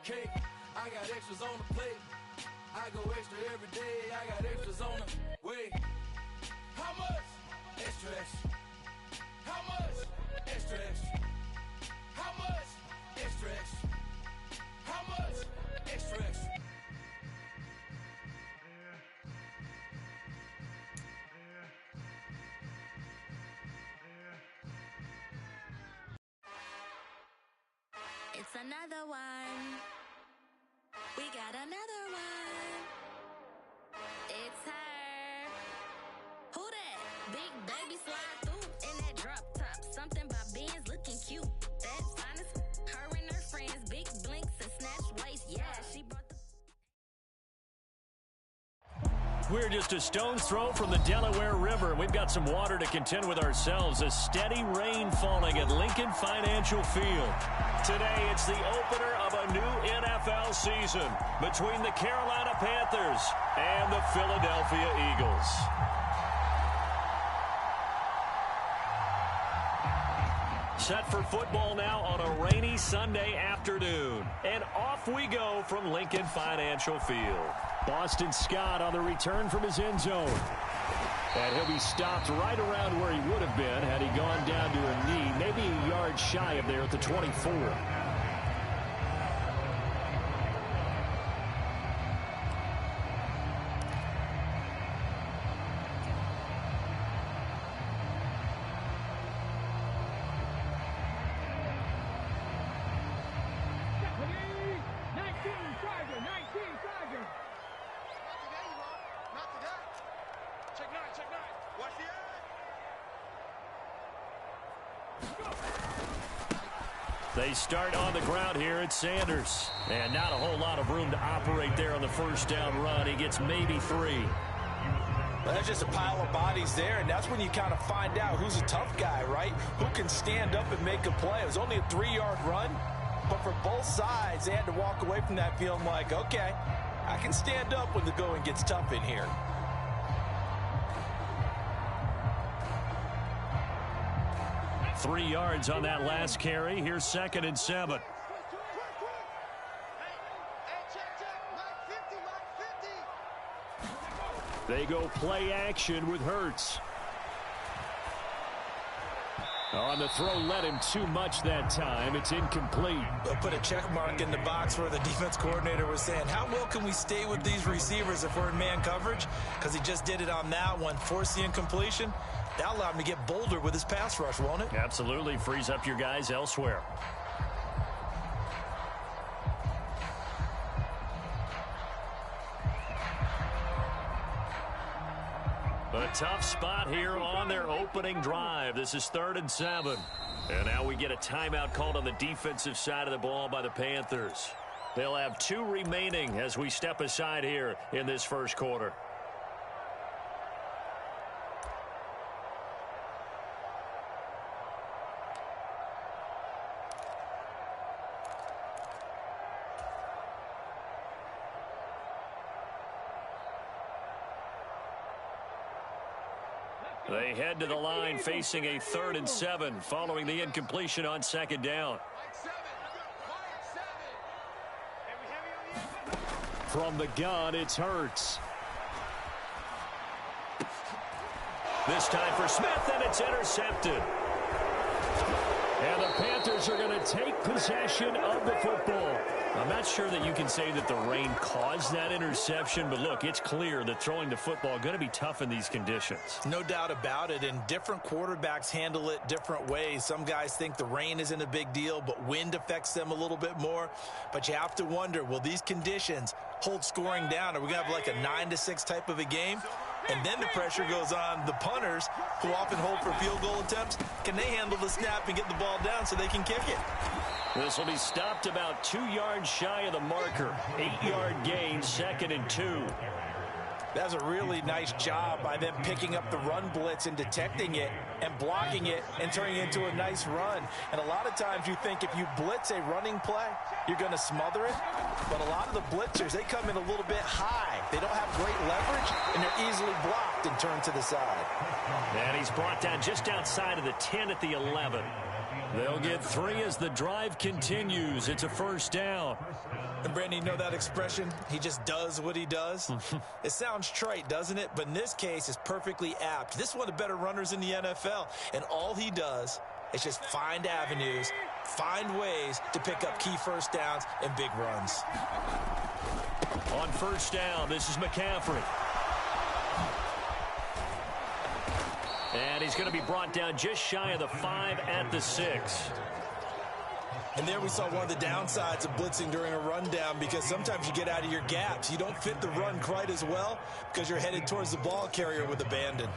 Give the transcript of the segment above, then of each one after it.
cake. I got extras on the plate. I go extra every day. I got extras on the way. How much? Extra, extra. How much? Extra, extra. How much? Extra, extra. How much? Extra, extra. It's another one. We got another one. It's her. Who that? Big baby slide through in that drop top. Something about Benz looking cute. That's honest. Her and her friends, big blinks and snatch waist. Yeah, she brought the... We're just a stone's throw from the Delaware River. We've got some water to contend with ourselves. A steady rain falling at Lincoln Financial Field. Today, it's the opener of a new NFL season between the Carolina Panthers and the Philadelphia Eagles. Set for football now on a rainy Sunday afternoon. And off we go from Lincoln Financial Field. Boston Scott on the return from his end zone. And he'll be stopped right around where he would have been had he gone down to a knee, maybe a yard shy of there at the 24. They start on the ground here at Sanders. And not a whole lot of room to operate there on the first down run. He gets maybe 3. Well, there's just a pile of bodies there, and that's when you kind of find out who's a tough guy, right? Who can stand up and make a play. It was only a 3-yard run, but for both sides, they had to walk away from that feeling like, okay, I can stand up when the going gets tough in here. Three yards on that last carry. Here's 2nd and 7. They go play action with Hurts. On the throw, led him too much that time. It's incomplete. They'll put a check mark in the box where the defense coordinator was saying, how well can we stay with these receivers if we're in man coverage? Because he just did it on that one, forced the incompletion. That allowed him to get bolder with his pass rush, won't it? Absolutely. Frees up your guys elsewhere. A tough spot here on their opening drive. This is 3rd and 7. And now we get a timeout called on the defensive side of the ball by the Panthers. They'll have 2 remaining as we step aside here in this first quarter. They head to the line facing a 3rd and 7 following the incompletion on 2nd down. From the gun, it's Hurts. This time for Smith, and it's intercepted. And the Panthers are going to take possession of the football. I'm not sure that you can say that the rain caused that interception, but look, it's clear that throwing the football going to be tough in these conditions. No doubt about it, and different quarterbacks handle it different ways. Some guys think the rain isn't a big deal, but wind affects them a little bit more. But you have to wonder, will these conditions hold scoring down? Are we going to have like a 9-6 type of a game? And then the pressure goes on the punters, who often hold for field goal attempts. Can they handle the snap and get the ball down so they can kick it? This will be stopped about 2 yards shy of the marker. 8-yard gain, 2nd and 2. That's a really nice job by them picking up the run blitz and detecting it and blocking it and turning it into a nice run. And a lot of times you think if you blitz a running play, you're going to smother it. But a lot of the blitzers, they come in a little bit high. They don't have great leverage, and they're easily blocked and turned to the side. And he's brought down just outside of the 10 at the 11. They'll get 3 as the drive continues. It's a first down. And, Brandon, you know that expression? He just does what he does? It sounds trite, doesn't it? But in this case, it's perfectly apt. This is one of the better runners in the NFL, and all he does is just find avenues, find ways to pick up key first downs and big runs. On first down, this is McCaffrey. And he's going to be brought down just shy of the 5 at the 6. And there we saw one of the downsides of blitzing during a rundown, because sometimes you get out of your gaps. You don't fit the run quite as well because you're headed towards the ball carrier with abandon.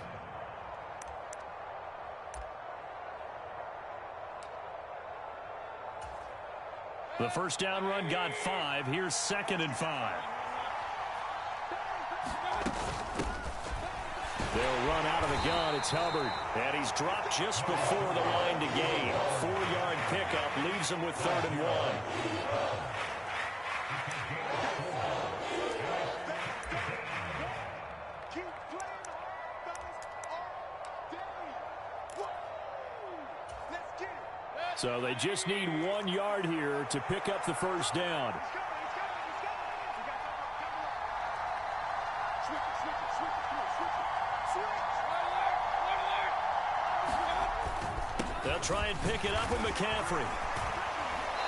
The first down run got 5. Here's 2nd and 5. They'll run out of the gun. It's Hubbard. And he's dropped just before the line to gain. 4-yard pickup leaves him with 3rd and 1. So they just need 1 yard here to pick up the first down. They'll try and pick it up with McCaffrey.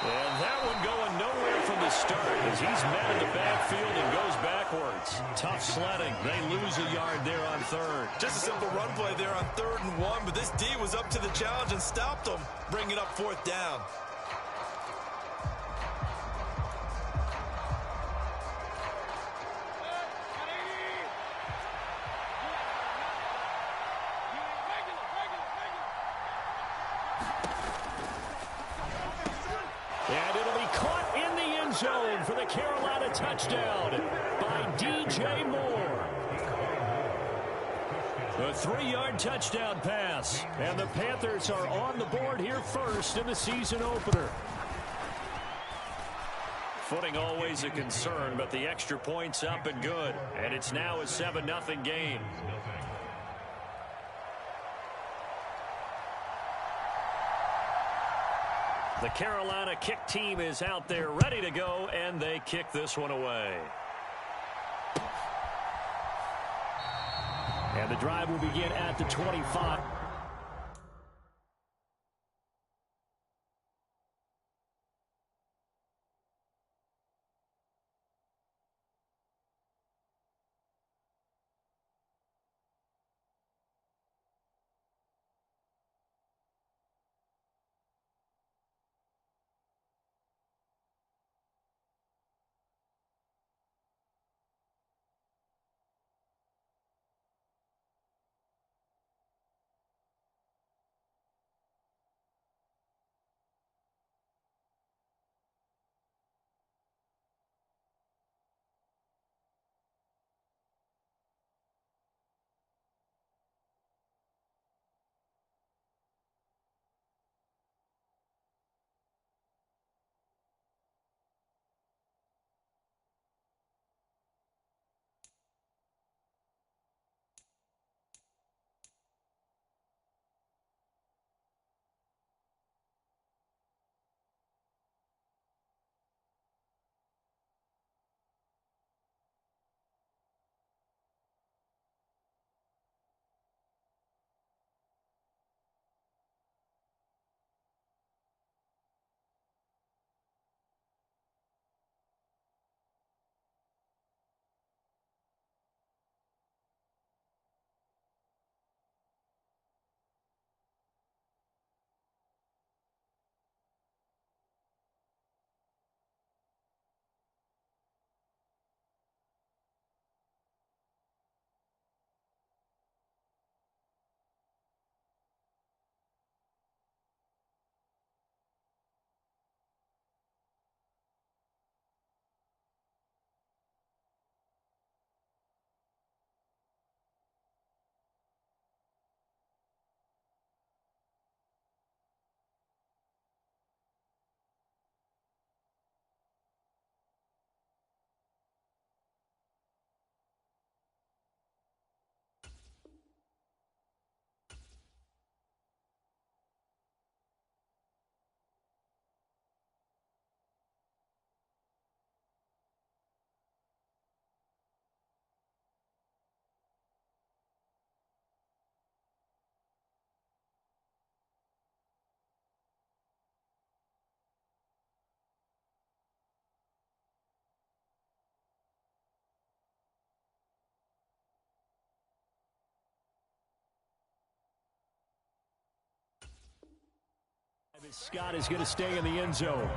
And that one going nowhere from the start as he's met in the backfield and goes backwards. Tough sledding. They lose a yard there on 3rd. Just a simple run play there on 3rd and 1, but this D was up to the challenge and stopped them, bringing up 4th down. And it'll be caught in the end zone for the Carolina touchdown by DJ Moore. A 3-yard touchdown pass. And the Panthers are on the board here first in the season opener. Footing always a concern, but the extra point's up and good. And it's now a 7-0 game. The Carolina kick team is out there ready to go, and they kick this one away. And the drive will begin at the 25. Scott is going to stay in the end zone.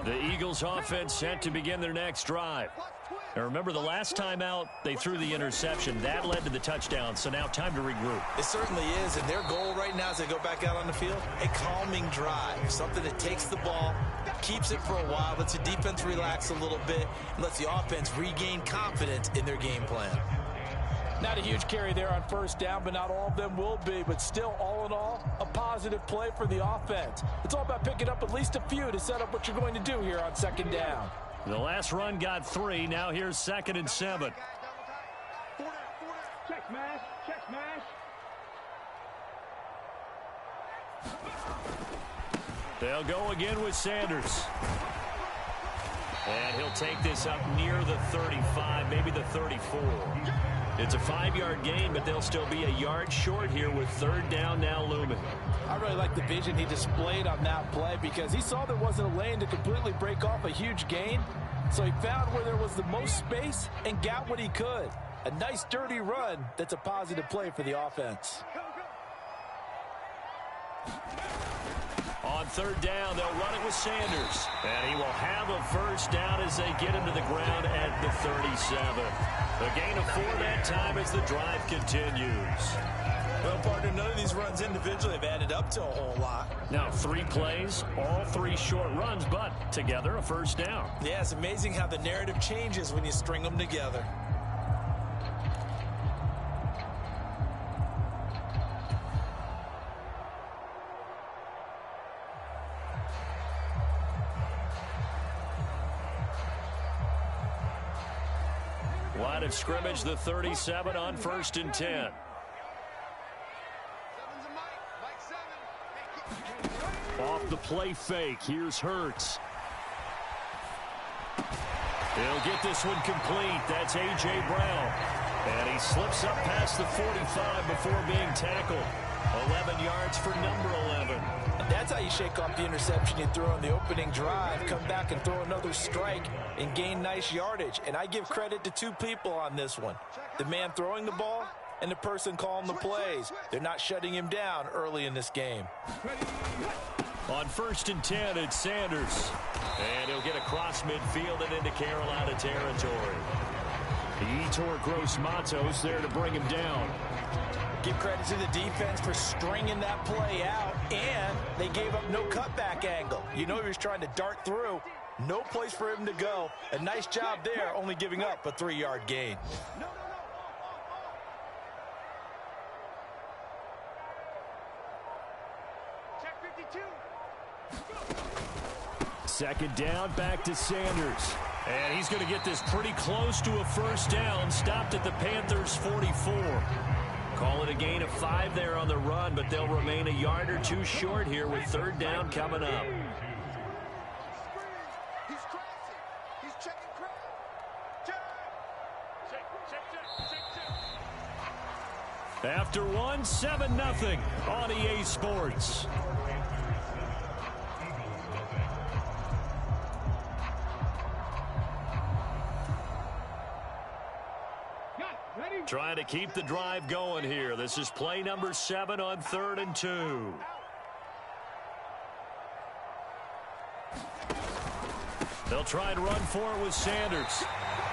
The Eagles offense set to begin their next drive. Now remember, the last time out, they threw the interception. That led to the touchdown, so now time to regroup. It certainly is, and their goal right now as they go back out on the field, a calming drive, something that takes the ball, keeps it for a while, lets the defense relax a little bit, and lets the offense regain confidence in their game plan. Not a huge carry there on first down, but not all of them will be. But still, all in all, a positive play for the offense. It's all about picking up at least a few to set up what you're going to do here on second down. The last run got 3. Now here's 2nd and 7. Check smash. Check smash. They'll go again with Sanders. And he'll take this up near the 35, maybe the 34. It's a 5-yard gain, but they'll still be a yard short here with 3rd down now looming. I really like the vision he displayed on that play because he saw there wasn't a lane to completely break off a huge gain. So he found where there was the most space and got what he could. A nice dirty run that's a positive play for the offense. On 3rd down, they'll run it with Sanders. And he will have a first down as they get into the ground at the 37. A gain of 4 that time as the drive continues. Well, partner, none of these runs individually have added up to a whole lot. Now 3 plays, all 3 short runs, but together a first down. Yeah, it's amazing how the narrative changes when you string them together. Line of scrimmage, the 37 on 1st and 10. Off the play fake, here's Hurts. He'll get this one complete. That's A.J. Brown. And he slips up past the 45 before being tackled. 11 yards for number 11. That's how you shake off the interception you throw on the opening drive, come back and throw another strike and gain nice yardage. And I give credit to 2 people on this one. The man throwing the ball and the person calling the plays. They're not shutting him down early in this game. On 1st and 10, it's Sanders. And he'll get across midfield and into Carolina territory. Yetur Gross-Matos there to bring him down. Give credit to the defense for stringing that play out, and they gave up no cutback angle. You know he was trying to dart through. No place for him to go. A nice job there, only giving up a 3-yard gain. Check 52. 2nd down, back to Sanders. And he's going to get this pretty close to a first down. Stopped at the Panthers' 44. Call it a gain of 5 there on the run, but they'll remain a yard or 2 short here with 3rd down coming up. He's crossing. He's checking crowd. Check. After 1, 7-0 on EA Sports. Trying to keep the drive going here. This is play number 7 on 3rd and 2. They'll try and run for it with Sanders.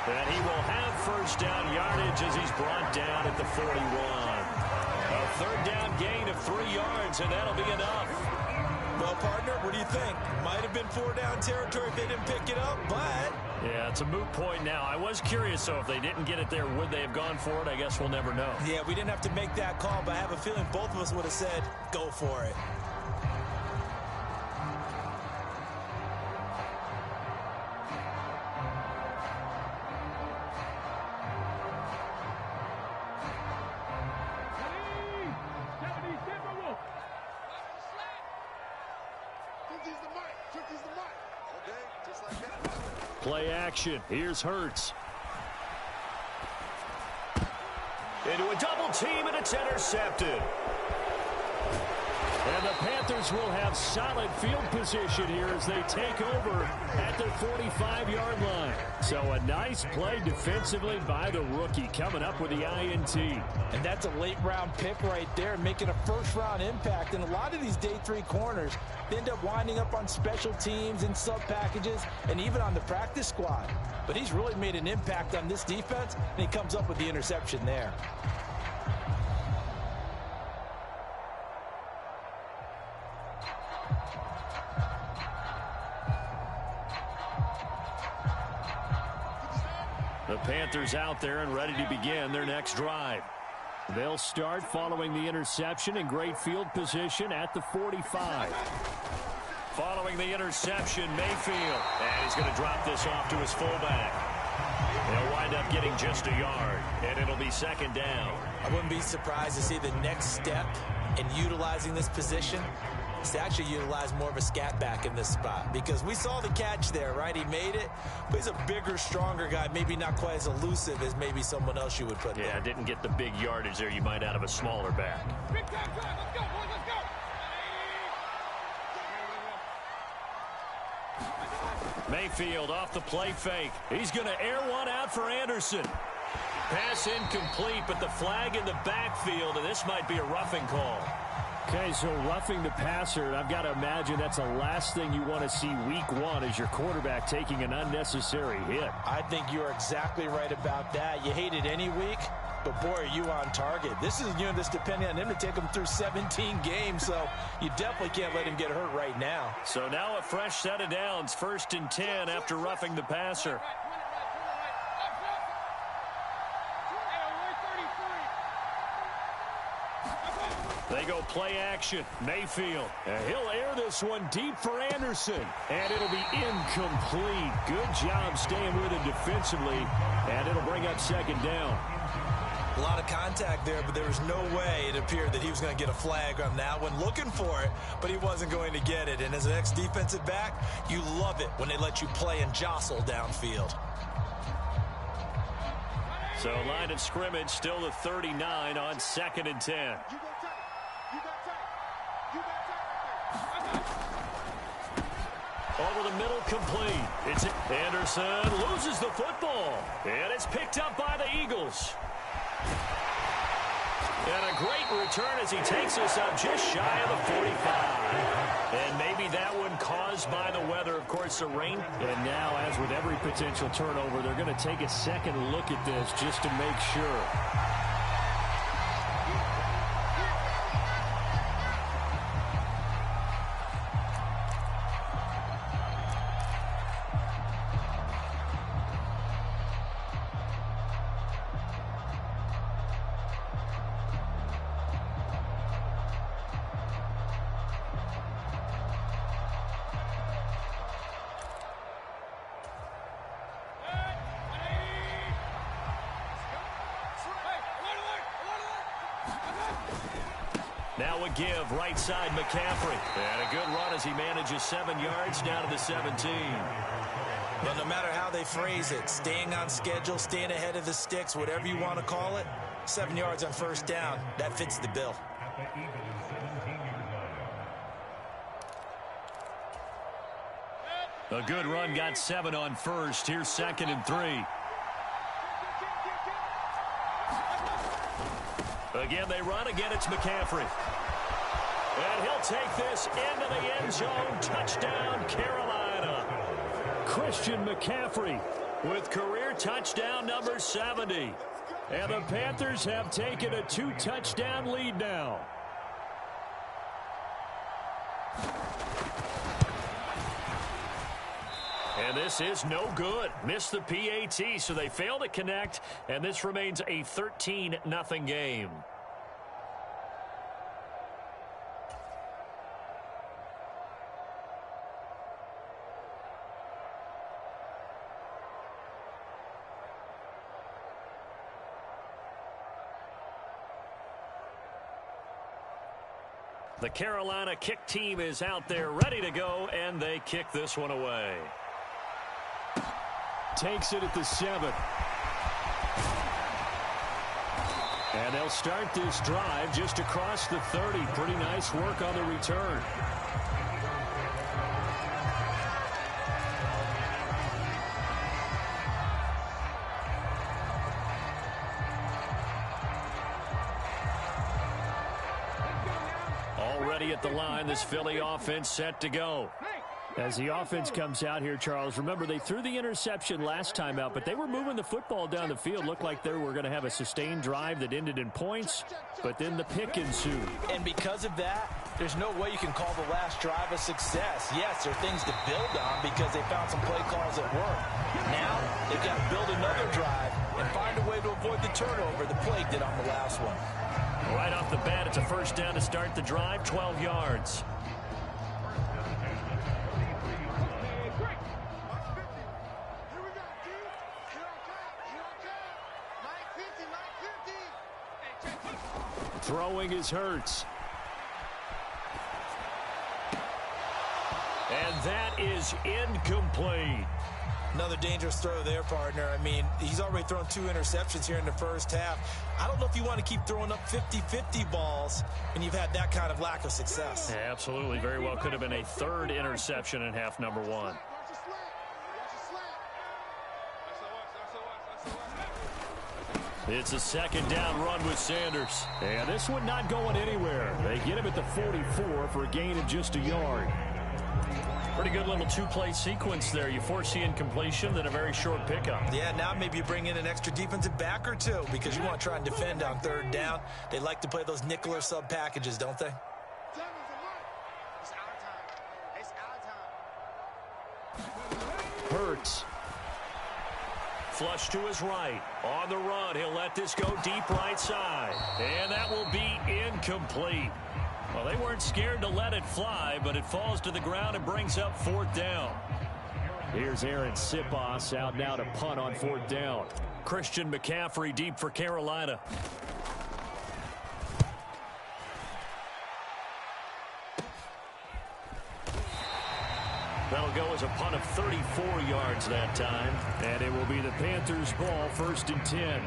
And he will have first down yardage as he's brought down at the 41. A 3rd down gain of 3 yards, and that'll be enough. Well, partner, what do you think? Might have been 4 down territory if they didn't pick it up, but... Yeah, it's a moot point now. I was curious, so if they didn't get it there, would they have gone for it? I guess we'll never know. Yeah, we didn't have to make that call, but I have a feeling both of us would have said, go for it. Play action. Here's Hurts. Into a double team, and it's intercepted. And the Panthers will have solid field position here as they take over at their 45-yard line. So a nice play defensively by the rookie coming up with the INT. And that's a late-round pick right there, making a first-round impact. And a lot of these day 3 corners end up winding up on special teams and sub-packages and even on the practice squad. But he's really made an impact on this defense, and he comes up with the interception there. The Panthers out there and ready to begin their next drive. They'll start following the interception in great field position at the 45. Following the interception, Mayfield. And he's going to drop this off to his fullback. He'll wind up getting just a yard, and it'll be second down. I wouldn't be surprised to see the next step in utilizing this position is to actually utilize more of a scat back in this spot, because we saw the catch there, right? He made it, but he's a bigger, stronger guy, maybe not quite as elusive as maybe someone else you would put there. Yeah, didn't get the big yardage there you might out of a smaller back. Big time drive. Let's go, boys. Let's go. Mayfield off the play fake. He's going to air one out for Anderson. Pass incomplete, but the flag in the backfield, and this might be a roughing call. Okay, so roughing the passer, and I've got to imagine that's the last thing you want to see week 1 is your quarterback taking an unnecessary hit. I think you're exactly right about that. You hate it any week, but boy, are you on target. This is a unit that's depending on him to take him through 17 games, so you definitely can't let him get hurt right now. So now a fresh set of downs, 1st and 10 after roughing the passer. They go play action. Mayfield. And he'll air this one deep for Anderson. And it'll be incomplete. Good job staying with it defensively. And it'll bring up second down. A lot of contact there, but there was no way it appeared that he was going to get a flag on that one. Looking for it, but he wasn't going to get it. And as an ex-defensive back, you love it when they let you play and jostle downfield. So line of scrimmage still the 39 on 2nd and 10. Over the middle, complete. It's Anderson loses the football. And it's picked up by the Eagles. And a great return as he takes us up just shy of the 45. And maybe that one caused by the weather, of course, the rain. And now, as with every potential turnover, they're going to take a second look at this just to make sure. Now a give, right side McCaffrey. And a good run as he manages 7 yards down to the 17. But no matter how they phrase it, staying on schedule, staying ahead of the sticks, whatever you want to call it, 7 yards on first down, that fits the bill. A good run got 7 on first. Here's 2nd and 3. Again, they run. Again, it's McCaffrey. And he'll take this into the end zone. Touchdown, Carolina. Christian McCaffrey with career touchdown number 70. And the Panthers have taken a 2-touchdown lead now. And this is no good. Missed the PAT, so they fail to connect, and this remains a 13-0 game. The Carolina kick team is out there ready to go, and they kick this one away. Takes it at the 7. And they'll start this drive just across the 30. Pretty nice work on the return. Already at the line, this Philly offense set to go. As the offense comes out here, Charles, remember they threw the interception last time out, but they were moving the football down the field. Looked like they were going to have a sustained drive that ended in points, but then the pick ensued. And because of that, there's no way you can call the last drive a success. Yes, there are things to build on because they found some play calls that work. Now they've got to build another drive and find a way to avoid the turnover the Plague did on the last one. Right off the bat, it's a first down to start the drive, 12 yards. Throwing is Hurts. And that is incomplete. Another dangerous throw there, partner. I mean, he's already thrown 2 interceptions here in the first half. I don't know if you want to keep throwing up 50-50 balls when you've had that kind of lack of success. Yeah, absolutely. Very well could have been a third interception in half number 1. It's a second down run with Sanders. And this one not going anywhere. They get him at the 44 for a gain of just a yard. Pretty good little two-play sequence there. You force the incompletion, then a very short pickup. Yeah, now maybe you bring in an extra defensive back or two because you want to try and defend on third down. They like to play those nickel or sub packages, don't they? Hurts. Flush to his right. On the run, he'll let this go deep right side. And that will be incomplete. Well, they weren't scared to let it fly, but it falls to the ground and brings up 4th down. Here's Aaron Sipos out now to punt on 4th down. Christian McCaffrey deep for Carolina. That'll go as a punt of 34 yards that time. And it will be the Panthers' ball, 1st and 10.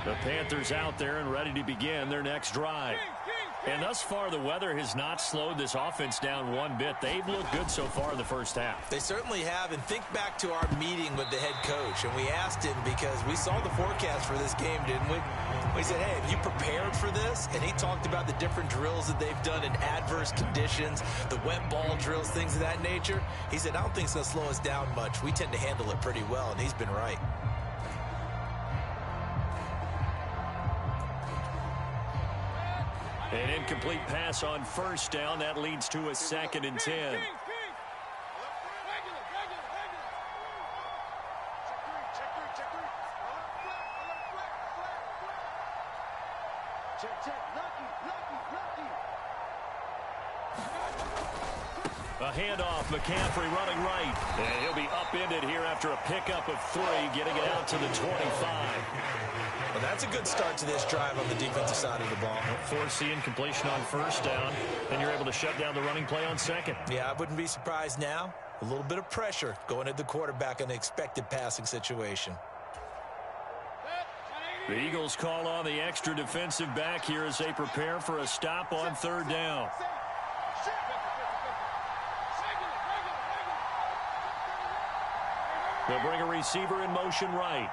The Panthers out there and ready to begin their next drive. And thus far, the weather has not slowed this offense down one bit. They've looked good so far in the first half. They certainly have. And think back to our meeting with the head coach. And we asked him because we saw the forecast for this game, didn't we? We said, hey, have you prepared for this? And he talked about the different drills that they've done in adverse conditions, the wet ball drills, things of that nature. He said, I don't think it's going to slow us down much. We tend to handle it pretty well, and he's been right. An incomplete pass on 1st down. That leads to a 2nd and 10. A handoff, McCaffrey running right. And he'll be upended here after a pickup of 3, getting it out to the 25. Well, that's a good start to this drive on the defensive side of the ball. Force the incompletion on 1st down, and you're able to shut down the running play on 2nd. Yeah, I wouldn't be surprised now. A little bit of pressure going at the quarterback in the expected passing situation. The Eagles call on the extra defensive back here as they prepare for a stop on 3rd down. They'll bring a receiver in motion right.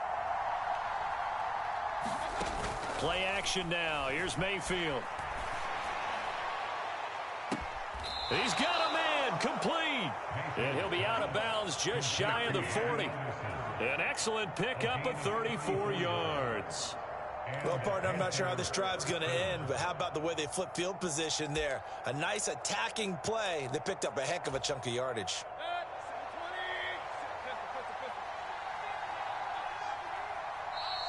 Play action now. Here's Mayfield. He's got a man, complete. And he'll be out of bounds just shy of the 40. An excellent pickup of 34 yards. Well, partner, I'm not sure how this drive's going to end, but how about the way they flip field position there? A nice attacking play. They picked up a heck of a chunk of yardage.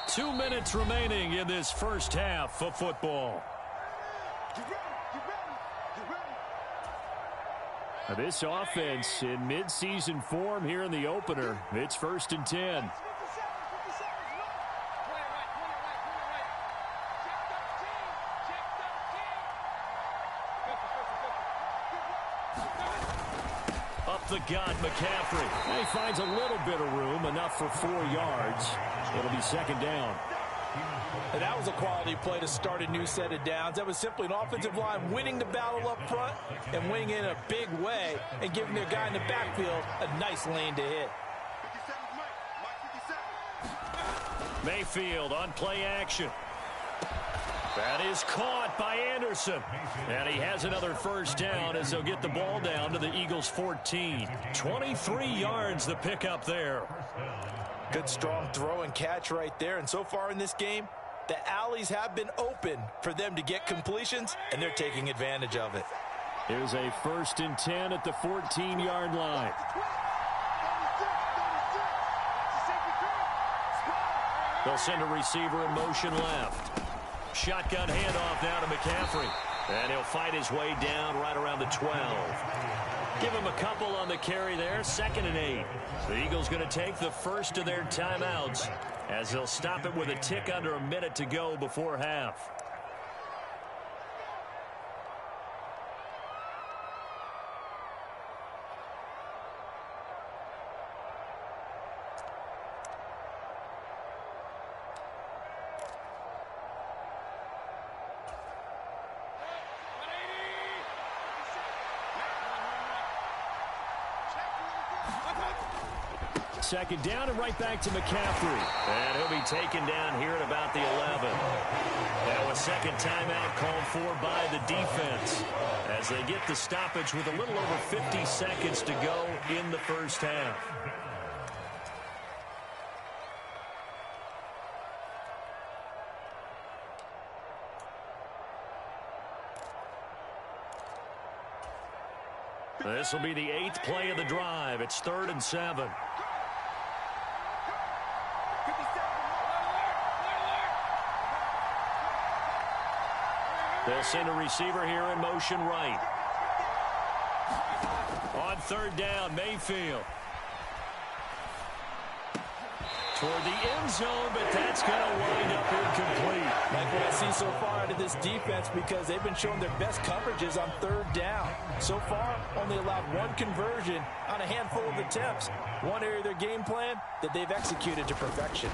Two minutes remaining in this first half of football. Now this offense in midseason form here in the opener. It's 1st and 10. the gut, McCaffrey. And he finds a little bit of room, enough for 4 yards. It'll be second down. And that was a quality play to start a new set of downs. That was simply an offensive line winning the battle up front and winning in a big way and giving their guy in the backfield a nice lane to hit. Mayfield on play action. That is caught by Anderson. And he has another first down as they'll get the ball down to the Eagles' 14. 23 yards the pickup there. Good strong throw and catch right there. And so far in this game, the alleys have been open for them to get completions, and they're taking advantage of it. Here's a 1st and 10 at the 14-yard line. They'll send a receiver in motion left. Shotgun handoff now to McCaffrey. And he'll fight his way down right around the 12. Give him a couple on the carry there. 2nd and 8. The Eagles going to take the first of their timeouts as they'll stop it with a tick under a minute to go before half. Second down and right back to McCaffrey. And he'll be taken down here at about the 11. Now a second timeout called for by the defense as they get the stoppage with a little over 50 seconds to go in the first half. This will be the 8th play of the drive. It's 3rd and 7. They'll send a receiver here in motion right. On 3rd down, Mayfield. Toward the end zone, but that's going to wind up incomplete. Like what I see so far out of this defense, because they've been showing their best coverages on 3rd down. So far, only allowed 1 conversion on a handful of attempts. One area of their game plan that they've executed to perfection.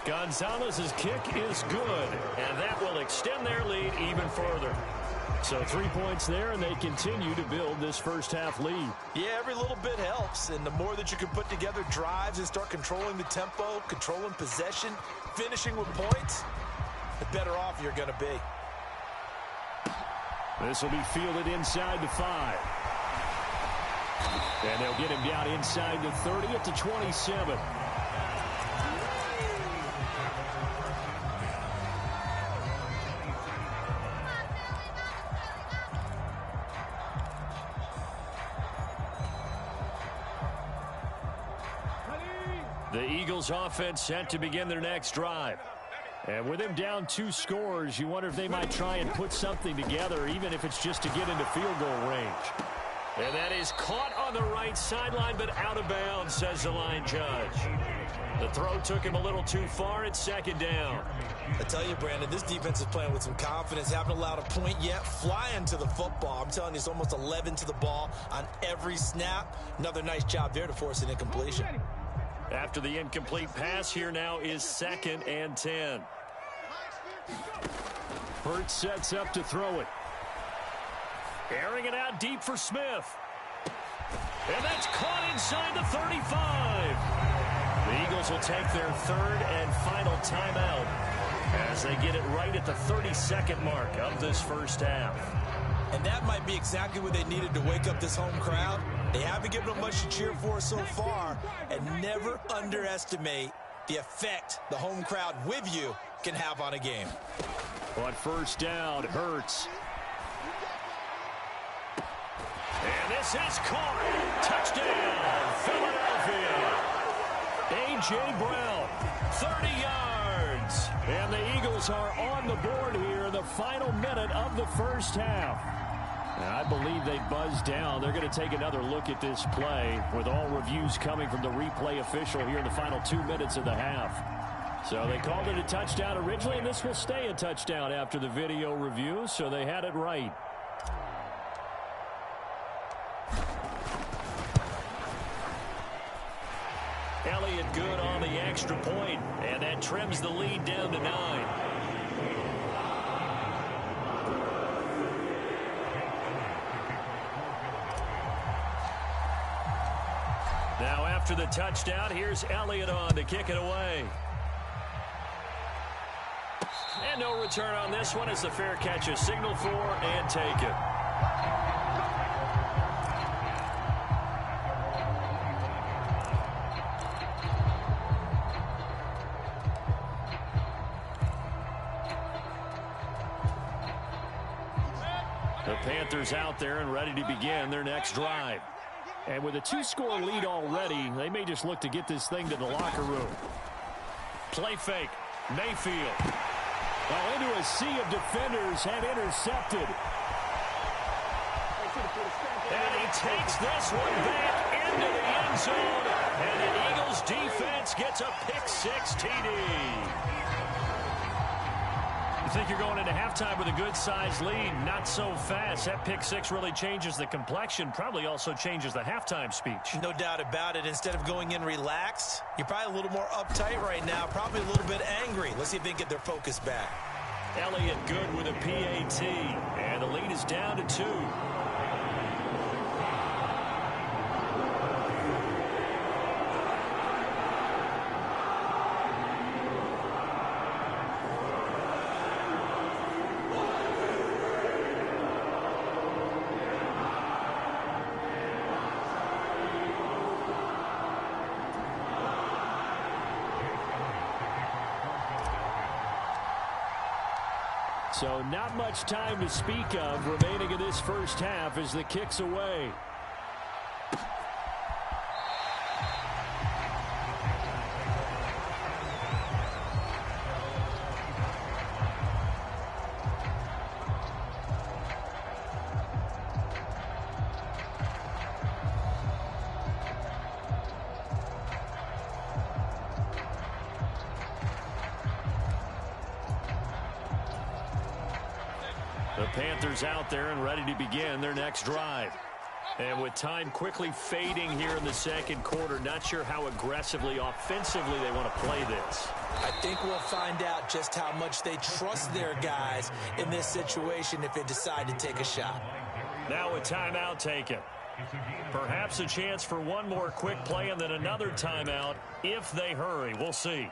Gonzalez's kick is good, and that will extend their lead even further. So 3 points there, and they continue to build this first half lead. Yeah, every little bit helps, and the more that you can put together drives and start controlling the tempo, controlling possession, finishing with points, the better off you're going to be. This will be fielded inside the 5. And they'll get him down inside the 30 at the 27. The Eagles offense set to begin their next drive. And with him down 2 scores, you wonder if they might try and put something together, even if it's just to get into field goal range. And that is caught on the right sideline, but out of bounds, says the line judge. The throw took him a little too far. It's 2nd down. I tell you, Brandon, this defense is playing with some confidence. Haven't allowed a point yet. Flying to the football. I'm telling you, it's almost 11 to the ball on every snap. Another nice job there to force an incompletion. After the incomplete pass, here now is 2nd and 10. Hurts sets up to throw it. Airing it out deep for Smith. And that's caught inside the 35. The Eagles will take their 3rd and final timeout as they get it right at the 32nd mark of this first half. And that might be exactly what they needed to wake up this home crowd. They haven't given them much to cheer for so far, and never underestimate the effect the home crowd with you can have on a game. On 1st down, Hurts. And this is caught. Touchdown, Philadelphia. A.J. Brown, 30 yards. And the Eagles are on the board here in the final minute of the first half. And I believe they buzzed down. They're going to take another look at this play with all reviews coming from the replay official here in the final 2 minutes of the half. So they called it a touchdown originally, and this will stay a touchdown after the video review, so they had it right. Elliott good on the extra point, and that trims the lead down to 9. Now after the touchdown, here's Elliott on to kick it away. And no return on this one as the fair catch is signaled for and taken. The Panthers out there and ready to begin their next drive. And with a 2-score lead already, they may just look to get this thing to the locker room. Play fake. Mayfield. Oh, into a sea of defenders and intercepted. And he takes this one back into the end zone. And the Eagles defense gets a pick-6 TD. You think you're going into halftime with a good-sized lead? Not so fast. That pick-6 really changes the complexion, probably also changes the halftime speech. No doubt about it. Instead of going in relaxed, you're probably a little more uptight right now, probably a little bit angry. Let's see if they can get their focus back. Elliott good with a PAT, and the lead is down to 2. So not much time to speak of remaining in this first half as the kick's away. The Panthers out there and ready to begin their next drive. And with time quickly fading here in the second quarter, not sure how aggressively, offensively they want to play this. I think we'll find out just how much they trust their guys in this situation if they decide to take a shot. Now a timeout taken. Perhaps a chance for one more quick play and then another timeout if they hurry. We'll see.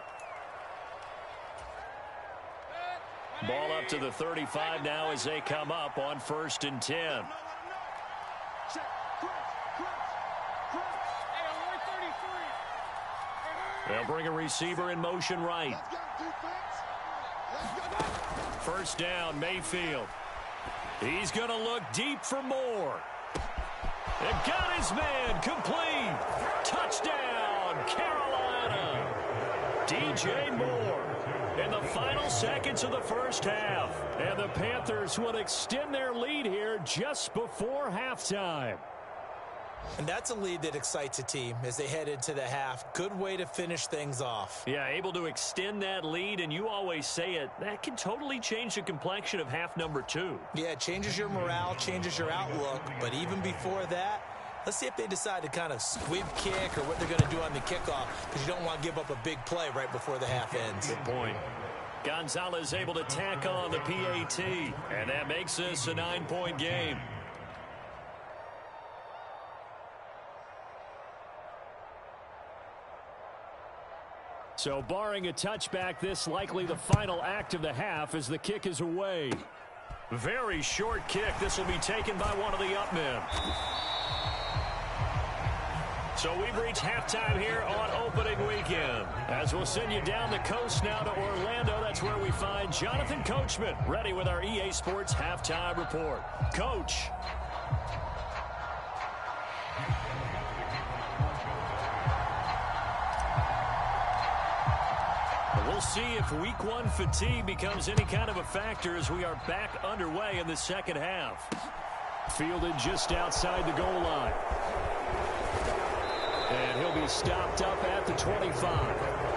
Ball up to the 35 now as they come up on 1st and 10. They'll bring a receiver in motion right. First down, Mayfield. He's going to look deep for more. They've got his man complete. Touchdown, Carolina. DJ Moore. In the final seconds of the first half. And the Panthers will extend their lead here just before halftime. And that's a lead that excites a team as they head into the half. Good way to finish things off. Yeah, able to extend that lead, and you always say it, that can totally change the complexion of half number 2. Yeah, it changes your morale, changes your outlook. But even before that, let's see if they decide to kind of squib kick or what they're going to do on the kickoff, because you don't want to give up a big play right before the half ends. Good point. Gonzalez able to tack on the PAT, and that makes this a 9-point game. So barring a touchback, this likely the final act of the half as the kick is away. Very short kick. This will be taken by one of the up men. So we've reached halftime here on opening weekend. As we'll send you down the coast now to Orlando, that's where we find Jonathan Coachman, ready with our EA Sports Halftime Report. Coach. We'll see if week 1 fatigue becomes any kind of a factor as we are back underway in the second half. Fielded just outside the goal line. And he'll be stopped up at the 25.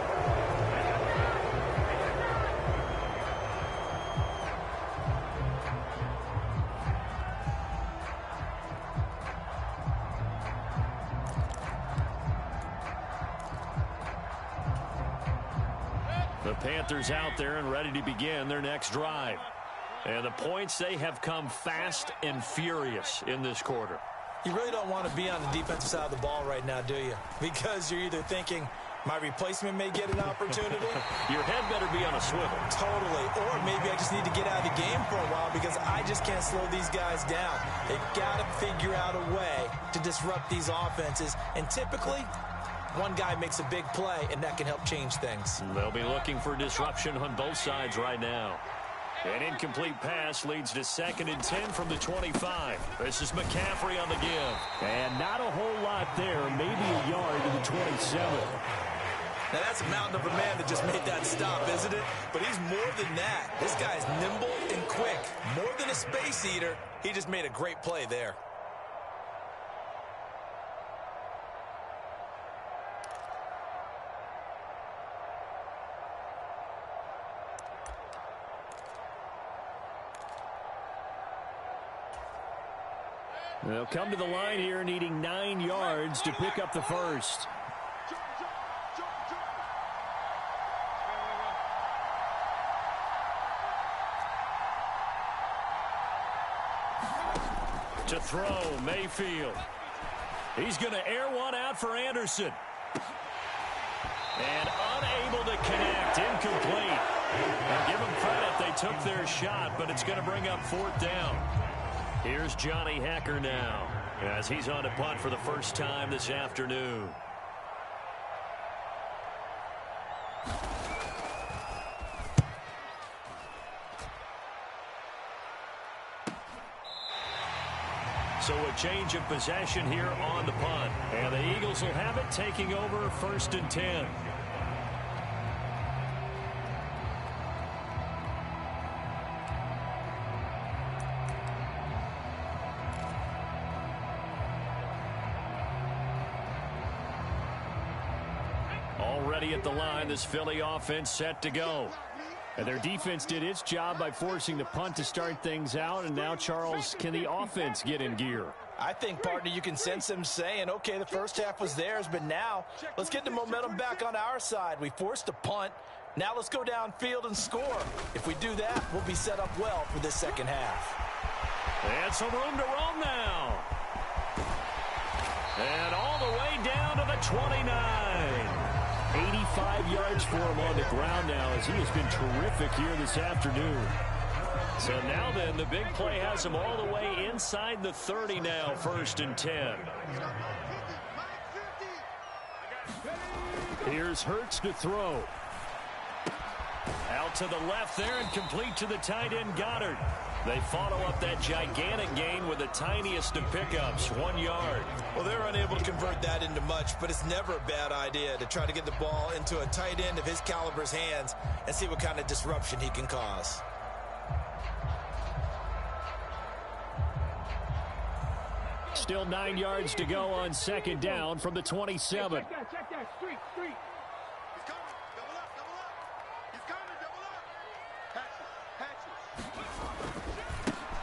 The Panthers out there and ready to begin their next drive. And the points, they have come fast and furious in this quarter. You really don't want to be on the defensive side of the ball right now, do you? Because you're either thinking, my replacement may get an opportunity. Your head better be on a swivel. Totally. Or maybe I just need to get out of the game for a while because I just can't slow these guys down. They've got to figure out a way to disrupt these offenses. And typically, one guy makes a big play, and that can help change things. They'll be looking for disruption on both sides right now. An incomplete pass leads to 2nd and 10 from the 25. This is McCaffrey on the give. And not a whole lot there, maybe a yard to the 27. Now, that's a mountain of a man that just made that stop, isn't it? But he's more than that. This guy's nimble and quick. More than a space eater, he just made a great play there. They'll come to the line here needing 9 yards to pick up the first. To throw, Mayfield. He's going to air one out for Anderson. And unable to connect, incomplete. Now give them credit, they took their shot, but it's going to bring up 4th down. Here's Johnny Hacker now as he's on to punt for the first time this afternoon. So a change of possession here on the punt. And the Eagles will have it, taking over 1st and 10. Already at the line, this Philly offense set to go. And their defense did its job by forcing the punt to start things out. And now, Charles, can the offense get in gear? I think, partner, you can sense them saying, okay, the first half was theirs, but now let's get the momentum back on our side. We forced a punt. Now let's go downfield and score. If we do that, we'll be set up well for this second half. And some room to roam now. And all the way down to the 29. 85 yards for him on the ground now as he has been terrific here this afternoon. So now then, the big play has him all the way inside the 30 now, 1st and 10. Here's Hurts to throw. Out to the left there and complete to the tight end Goddard. They follow up that gigantic gain with the tiniest of pickups, 1 yard. Well, they're unable to convert that into much, but it's never a bad idea to try to get the ball into a tight end of his caliber's hands and see what kind of disruption he can cause. Still 9 yards to go on 2nd down from the 27. Check that. Street. He's coming. Double up. He's coming. Double up.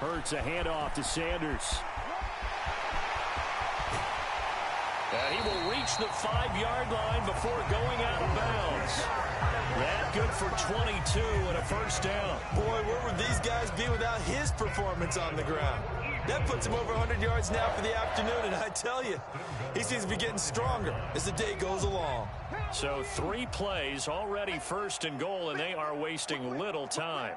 Hurts a handoff to Sanders. And he will reach the 5-yard line before going out of bounds. That good for 22 and a 1st down. Boy, where would these guys be without his performance on the ground? That puts him over 100 yards now for the afternoon, and I tell you, he seems to be getting stronger as the day goes along. So 3 plays, already 1st and goal, and they are wasting little time.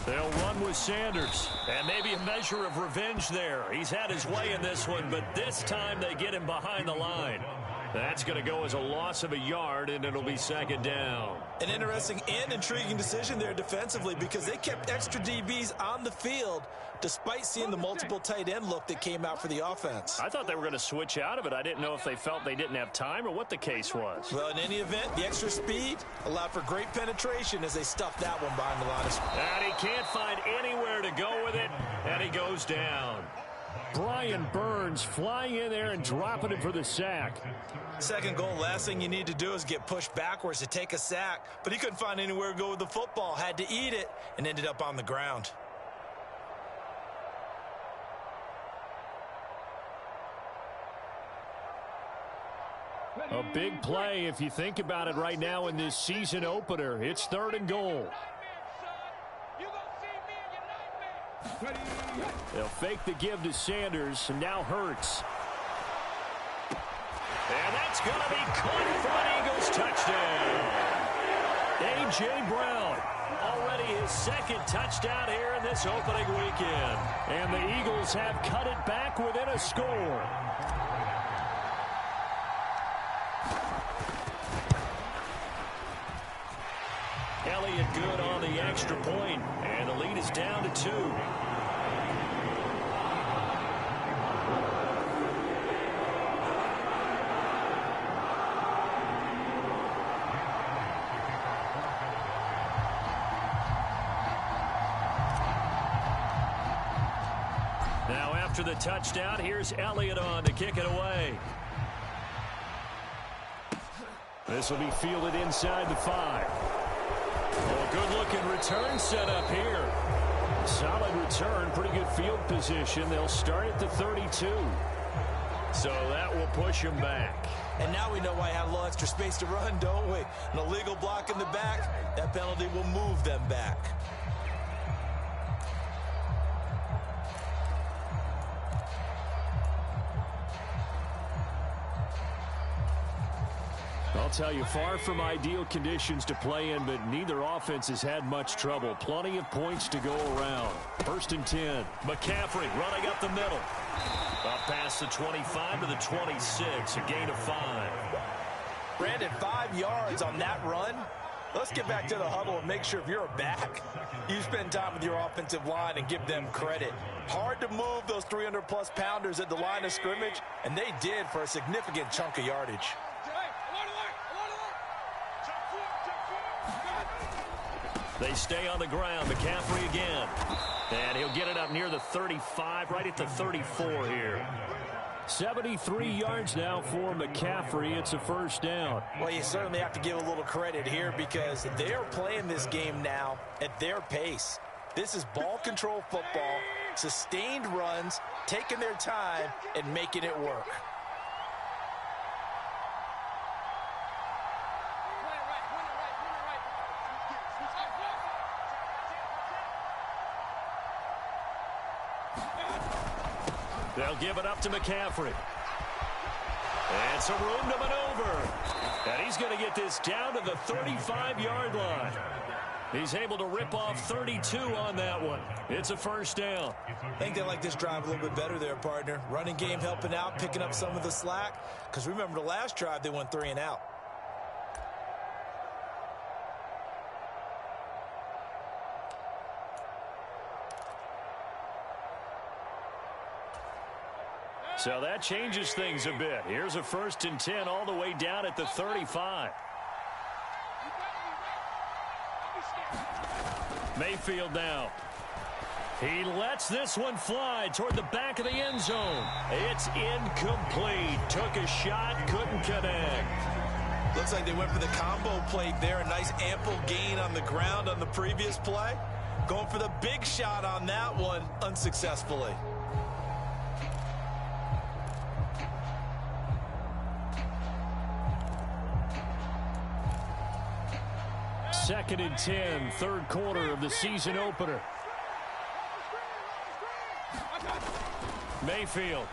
They'll run with Sanders, and maybe a measure of revenge there. He's had his way in this one, but this time they get him behind the line. That's going to go as a loss of a yard, and it'll be 2nd down. An interesting and intriguing decision there defensively because they kept extra DBs on the field despite seeing the multiple tight end look that came out for the offense. I thought they were going to switch out of it. I didn't know if they felt they didn't have time or what the case was. Well, in any event, the extra speed allowed for great penetration as they stuffed that one behind the line of scrimmage. And he can't find anywhere to go with it, and he goes down. Brian Burns flying in there and dropping it for the sack. Second goal, last thing you need to do is get pushed backwards to take a sack. But he couldn't find anywhere to go with the football, had to eat it, and ended up on the ground. A big play if you think about it right now in this season opener. It's 3rd and goal. They'll fake the give to Sanders, and now Hurts. And that's going to be caught for an Eagles touchdown. A.J. Brown, already his 2nd touchdown here in this opening weekend. And the Eagles have cut it back within a score. Elliott good on the extra point, and the lead is down to 2. Now after the touchdown, here's Elliott on to kick it away. This will be fielded inside the 5. Oh, good-looking return set up here. Solid return, pretty good field position. They'll start at the 32. So that will push him back. And now we know why I have a little extra space to run, don't we? An illegal block in the back, that penalty will move them back. I'll tell you, far from ideal conditions to play in, but neither offense has had much trouble. Plenty of points to go around. 1st and 10. McCaffrey running up the middle. Up past the 25 to the 26, a gain of 5. Brandon, 5 yards on that run. Let's get back to the huddle and make sure if you're a back, you spend time with your offensive line and give them credit. Hard to move those 300-plus pounders at the line of scrimmage, and they did for a significant chunk of yardage. They stay on the ground. McCaffrey again. And he'll get it up near the 35, right at the 34 here. 73 yards now for McCaffrey. It's a 1st down. Well, you certainly have to give a little credit here because they're playing this game now at their pace. This is ball control football, sustained runs, taking their time, and making it work. They'll give it up to McCaffrey. And some room to maneuver. And he's going to get this down to the 35-yard line. He's able to rip off 32 on that one. It's a 1st down. I think they like this drive a little bit better there, partner. Running game helping out, picking up some of the slack. Because remember, the last drive, they went 3 and out. So that changes things a bit. Here's a 1st and 10 all the way down at the 35. Mayfield now. He lets this one fly toward the back of the end zone. It's incomplete. Took a shot, couldn't connect. Looks like they went for the combo plate there. A nice ample gain on the ground on the previous play. Going for the big shot on that one unsuccessfully. 2nd and 10, 3rd quarter of the season opener. Mayfield.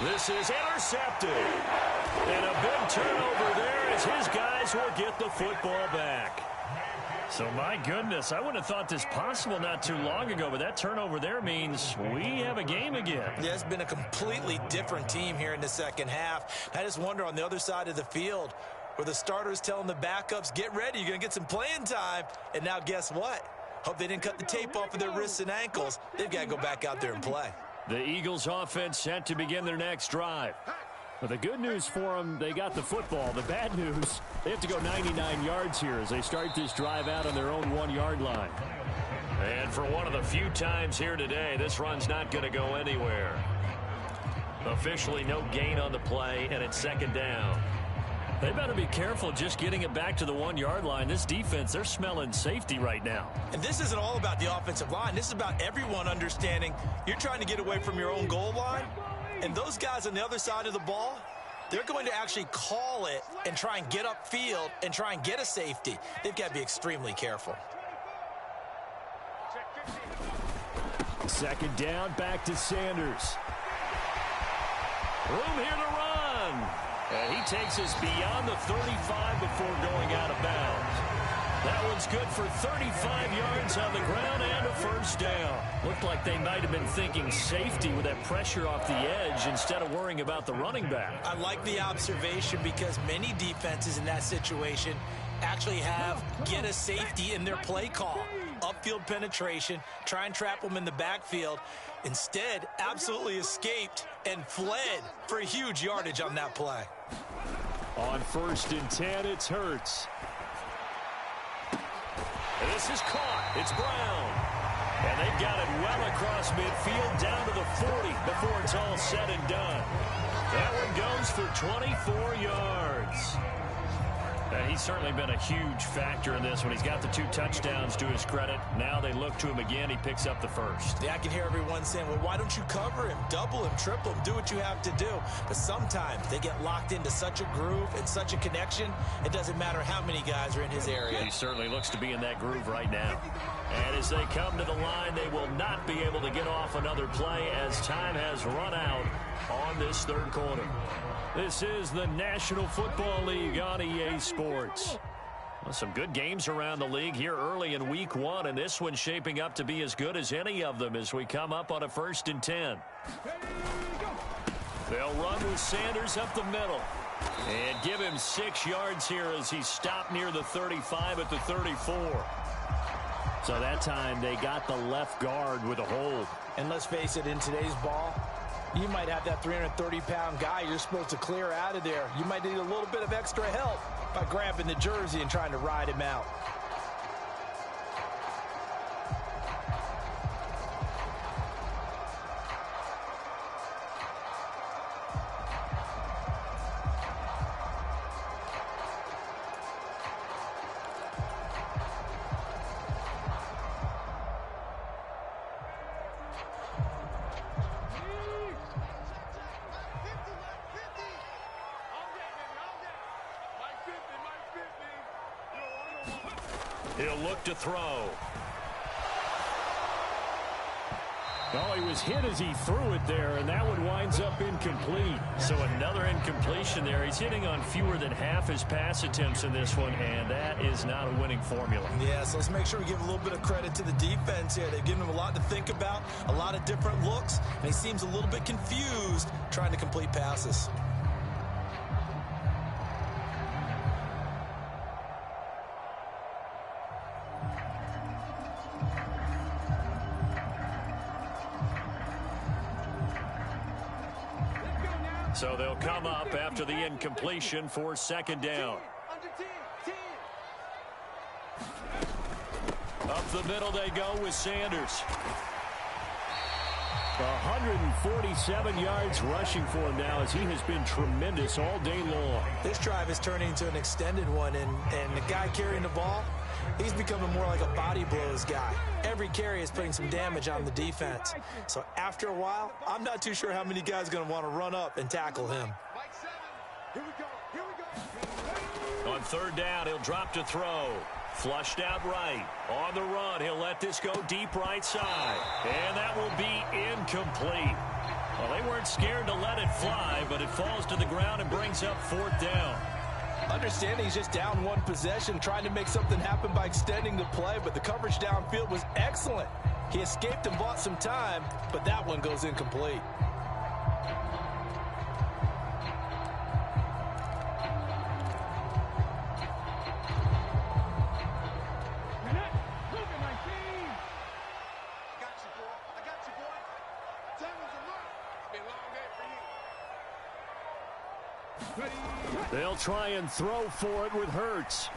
This is intercepted. And a big turnover there as his guys will get the football back. So, my goodness, I wouldn't have thought this possible not too long ago, but that turnover there means we have a game again. Yeah, it's been a completely different team here in the 2nd half. I just wonder on the other side of the field where the starters telling the backups, get ready, you're going to get some playing time. And now guess what? Hope they didn't cut the tape off of their wrists and ankles. They've got to go back out there and play. The Eagles offense set to begin their next drive. But the good news for them, they got the football. The bad news, they have to go 99 yards here as they start this drive out on their own 1-yard line. And for one of the few times here today, this run's not going to go anywhere. Officially no gain on the play, and it's 2nd down. They better be careful just getting it back to the 1-yard line. This defense, they're smelling safety right now. And this isn't all about the offensive line. This is about everyone understanding you're trying to get away from your own goal line, And those guys on the other side of the ball, they're going to actually call it and try and get upfield and try and get a safety. They've got to be extremely careful. Second down, back to Sanders. Room here to run. He takes us beyond the 35 before going out of bounds. That one's good for 35 yards on the ground and a first down. Looked like they might have been thinking safety with that pressure off the edge instead of worrying about the running back. I like the observation because many defenses in that situation actually have get a safety in their play call. Upfield penetration, try and trap them in the backfield. Instead, absolutely escaped and fled for a huge yardage on that play. On 1st and 10, it's Hurts. This is caught. It's Brown. And they've got it well across midfield down to the 40 before it's all said and done. That one goes for 24 yards. He's certainly been a huge factor in this one. He's got the 2 touchdowns to his credit. Now they look to him again. He picks up the first. Yeah, I can hear everyone saying, well, why don't you cover him, double him, triple him, do what you have to do. But sometimes they get locked into such a groove and such a connection, it doesn't matter how many guys are in his area. He certainly looks to be in that groove right now. And as they come to the line, they will not be able to get off another play as time has run out on this 3rd quarter. This is the National Football League on EA Sports. Well, some good games around the league here early in week 1, and this one's shaping up to be as good as any of them as we come up on a 1st and 10. They'll run with Sanders up the middle and give him 6 yards here as he's stopped near the 35 at the 34. So that time they got the left guard with a hold. And let's face it, in today's ball, you might have that 330-pound guy you're supposed to clear out of there. You might need a little bit of extra help by grabbing the jersey and trying to ride him out. He'll look to throw. Oh, he was hit as he threw it there, and that one winds up incomplete. So another incompletion there. He's hitting on fewer than half his pass attempts in this one, and that is not a winning formula. Yeah, so let's make sure we give a little bit of credit to the defense here. They've given him a lot to think about, a lot of different looks, and he seems a little bit confused trying to complete passes. So they'll come up after the incompletion for 2nd down. Up the middle they go with Sanders. 147 yards rushing for him now as he has been tremendous all day long. This drive is turning into an extended one, and the guy carrying the ball, he's becoming more like a body blows guy. Every carry is putting some damage on the defense. So after a while, I'm not too sure how many guys are going to want to run up and tackle him. On 3rd down, he'll drop to throw. Flushed out right. On the run, he'll let this go deep right side. And that will be incomplete. Well, they weren't scared to let it fly, but it falls to the ground and brings up 4th down. Understanding he's just down 1 possession, trying to make something happen by extending the play, but the coverage downfield was excellent. He escaped and bought some time, but that one goes incomplete. They'll try and throw for it with Hurts.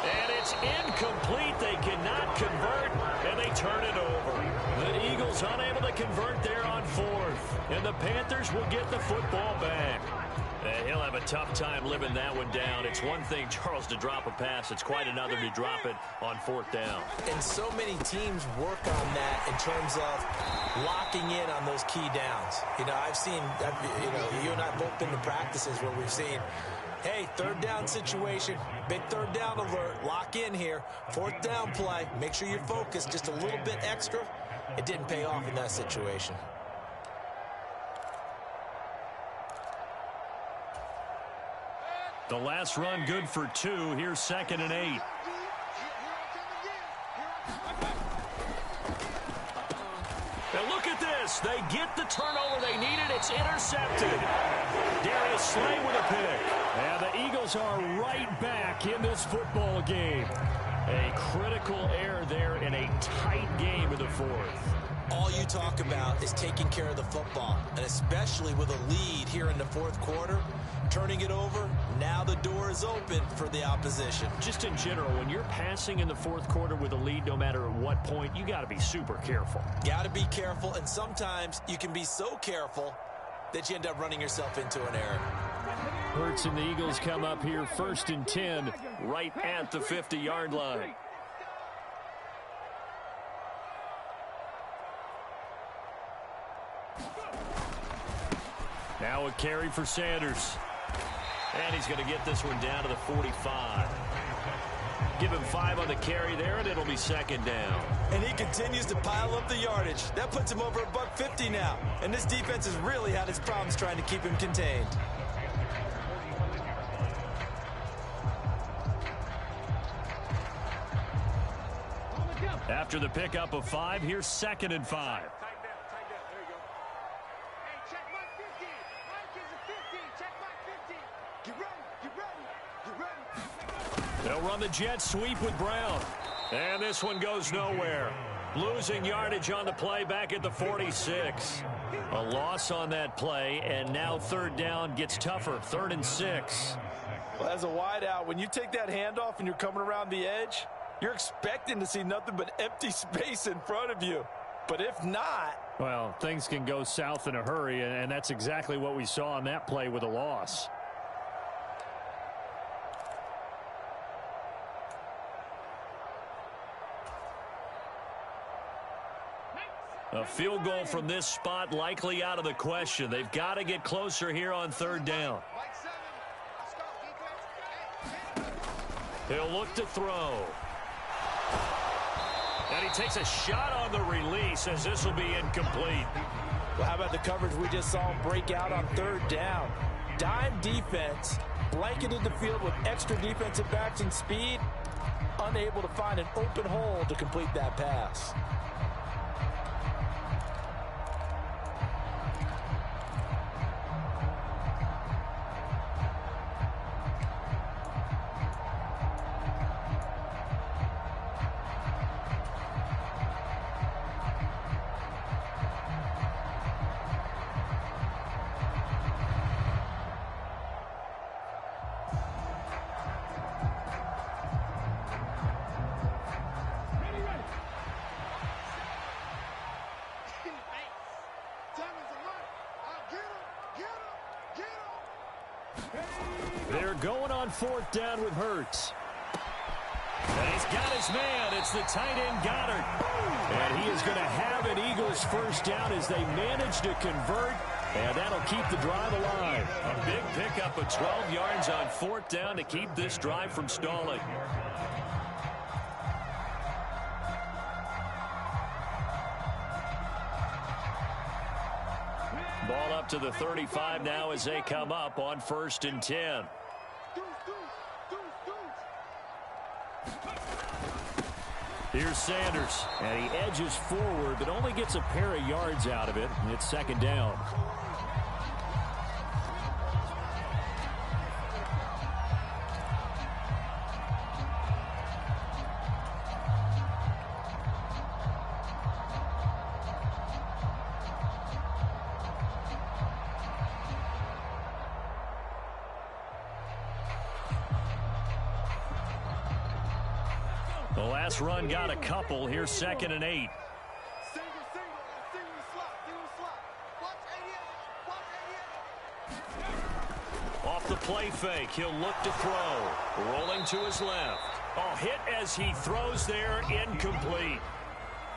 And it's incomplete. They cannot convert, and they turn it over. The Eagles unable to convert there on 4th. And the Panthers will get the football back. And he'll have a tough time living that one down. It's one thing, Charles, to drop a pass. It's quite another to drop it on 4th down. And so many teams work on that in terms of locking in on those key downs. You know, I've seen, you and I have both been to practices where we've seen, hey, third down situation, big third down alert, lock in here, fourth down play, make sure you're focused just a little bit extra. It didn't pay off in that situation. The last run good for 2. Here's 2nd and 8. And look at this. They get the turnover they needed. It's intercepted. Darius Slay with a pick. And the Eagles are right back in this football game. A critical error there in a tight game in the 4th. All you talk about is taking care of the football, and especially with a lead here in the 4th quarter, turning it over, now the door is open for the opposition. Just in general, when you're passing in the 4th quarter with a lead, no matter at what point, you got to be super careful. Got to be careful, and sometimes you can be so careful that you end up running yourself into an error. Hurts and the Eagles come up here 1st and 10, right at the 50-yard line. Now a carry for Sanders. And he's going to get this one down to the 45. Give him 5 on the carry there, and it'll be 2nd down. And he continues to pile up the yardage. That puts him over $150 now. And this defense has really had its problems trying to keep him contained. After the pickup of 5, here's 2nd and 5. They'll run the jet sweep with Brown. And this one goes nowhere. Losing yardage on the play back at the 46. A loss on that play, and now 3rd down gets tougher. 3rd and 6. Well, as a wideout, when you take that handoff and you're coming around the edge, you're expecting to see nothing but empty space in front of you. But if not... well, things can go south in a hurry, and that's exactly what we saw on that play with a loss. A field goal from this spot likely out of the question. They've got to get closer here on 3rd down. He'll look to throw. And he takes a shot on the release as this will be incomplete. Well, how about the coverage we just saw him break out on 3rd down? Dime defense, blanketed the field with extra defensive backs and speed, unable to find an open hole to complete that pass. They're going on 4th down with Hurts. And he's got his man. It's the tight end Goddard. And he is going to have an Eagles 1st down as they manage to convert. And that'll keep the drive alive. A big pickup of 12 yards on 4th down to keep this drive from stalling. Ball up to the 35 now as they come up on 1st and 10. Here's Sanders, and he edges forward, but only gets a pair of yards out of it, and it's 2nd down. The last run got a couple. Here's 2nd and 8. Off the play fake, he'll look to throw. Rolling to his left. Oh, hit as he throws there, incomplete.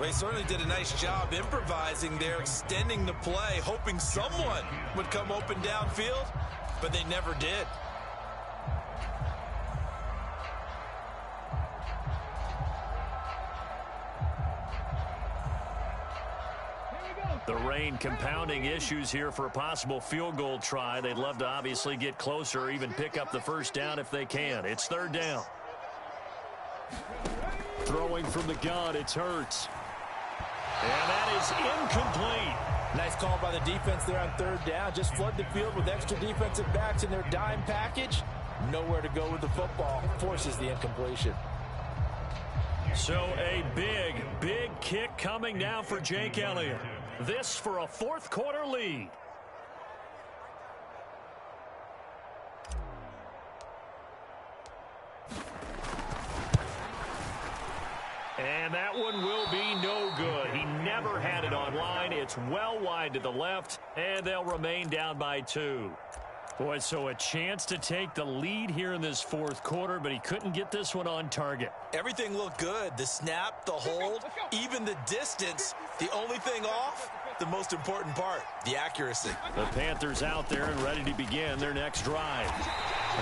Well, he certainly did a nice job improvising there, extending the play, hoping someone would come open downfield, but they never did. The rain compounding issues here for a possible field goal try. They'd love to obviously get closer or even pick up the first down if they can. It's third down. Throwing from the gun, it's Hurts. And that is incomplete. Nice call by the defense there on third down. Just flood the field with extra defensive backs in their dime package. Nowhere to go with the football. Forces the incompletion. So a big, big kick coming now for Jake Elliott. This for a fourth quarter lead. And that one will be no good. He never had it on line. It's well wide to the left, and they'll remain down by 2. Boy, so a chance to take the lead here in this fourth quarter, but he couldn't get this one on target. Everything looked good. The snap, the hold, even the distance. The only thing off, the most important part, the accuracy. The Panthers out there and ready to begin their next drive.